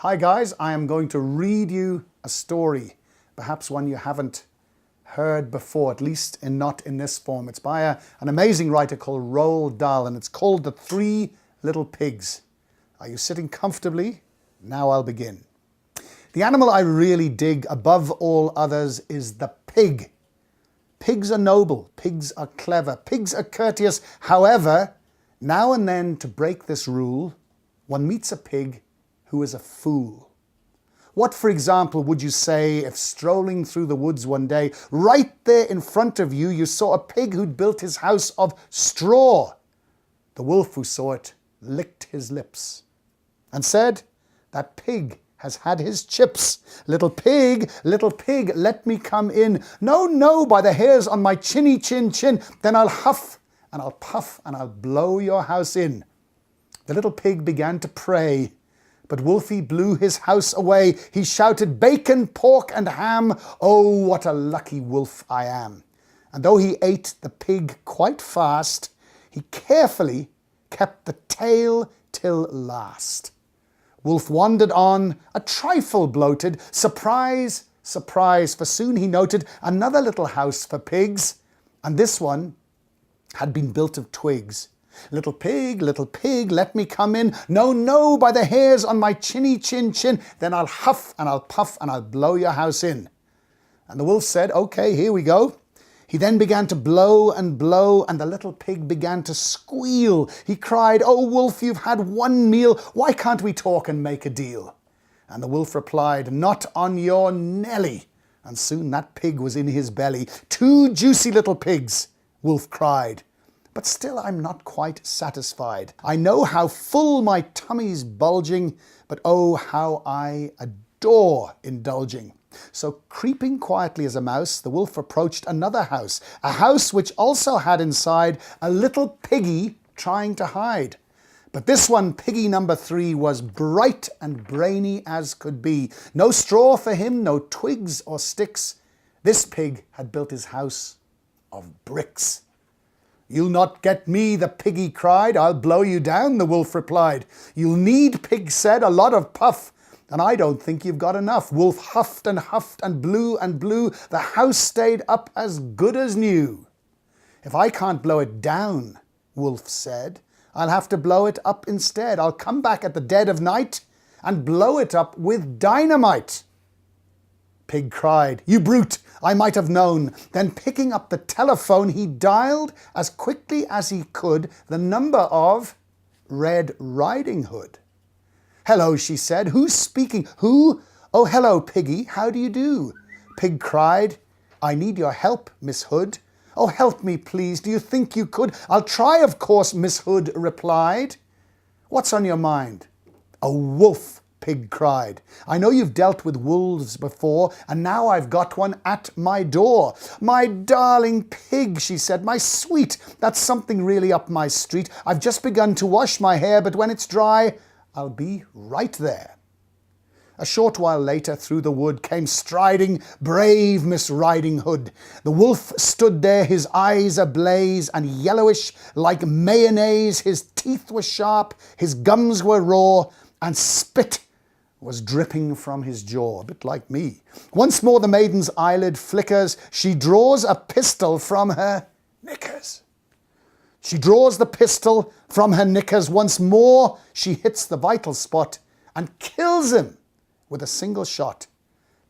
Hi guys, I am going to read you a story, perhaps one you haven't heard before, at least not in this form. It's by an amazing writer called Roald Dahl, and it's called The Three Little Pigs. Are you sitting comfortably? Now I'll begin. The animal I really dig above all others is the pig. Pigs are noble, pigs are clever, pigs are courteous. However, now and then, to break this rule, one meets a pig who is a fool. What, for example, would you say if strolling through the woods one day, right there in front of you, you saw a pig who'd built his house of straw? The wolf who saw it licked his lips and said, "That pig has had his chips. Little pig, let me come in. No, no, by the hairs on my chinny chin chin. Then I'll huff and I'll puff and I'll blow your house in." The little pig began to pray, but Wolfie blew his house away. He shouted, "Bacon, pork and ham. Oh, what a lucky wolf I am." And though he ate the pig quite fast, he carefully kept the tail till last. Wolf wandered on, a trifle bloated. Surprise, surprise, for soon he noted another little house for pigs, and this one had been built of twigs. Little pig, let me come in. No, no, by the hairs on my chinny chin chin. Then I'll huff and I'll puff and I'll blow your house in. And the wolf said, "Okay, here we go." He then began to blow, and the little pig began to squeal. He cried, "Oh, wolf, you've had one meal. Why can't we talk and make a deal?" And the wolf replied, "Not on your Nelly." And soon that pig was in his belly. "Two juicy little pigs," wolf cried. "But still I'm not quite satisfied. I know how full my tummy's bulging, but oh, how I adore indulging." So creeping quietly as a mouse, the wolf approached another house, a house which also had inside a little piggy trying to hide. But this one, piggy number 3, was bright and brainy as could be. No straw for him, no twigs or sticks. This pig had built his house of bricks. "You'll not get me," the piggy cried. "I'll blow you down," the wolf replied. "You'll need," pig said, "a lot of puff, and I don't think you've got enough." Wolf huffed and blew and blew. The house stayed up as good as new. "If I can't blow it down," wolf said, "I'll have to blow it up instead. I'll come back at the dead of night and blow it up with dynamite." Pig cried, "You brute, I might have known." Then picking up the telephone, he dialed as quickly as he could the number of Red Riding Hood. "Hello," she said. "Who's speaking? Who?" "Oh, hello, Piggy. How do you do?" Pig cried, "I need your help, Miss Hood." "Oh, help me, please. Do you think you could?" "I'll try, of course," Miss Hood replied. "What's on your mind?" "A wolf," Pig cried. "I know you've dealt with wolves before, and now I've got one at my door." "My darling Pig," she said, "my sweet, that's something really up my street. I've just begun to wash my hair, but when it's dry, I'll be right there." A short while later, through the wood came striding brave Miss Riding Hood. The wolf stood there, his eyes ablaze and yellowish like mayonnaise. His teeth were sharp, his gums were raw, and spit was dripping from his jaw, a bit like me. Once more the maiden's eyelid flickers. She draws a pistol from her knickers. She draws the pistol from her knickers. Once more she hits the vital spot and kills him with a single shot.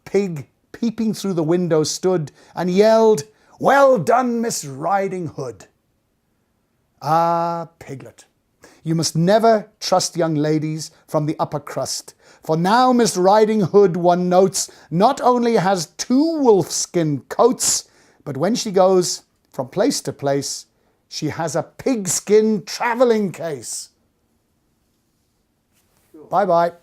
Pig, peeping through the window, stood and yelled, "Well done, Miss Riding Hood." Ah, Piglet, you must never trust young ladies from the upper crust. For now Miss Riding Hood, one notes, not only has 2 wolfskin coats, but when she goes from place to place, she has a pigskin traveling case. Bye-bye.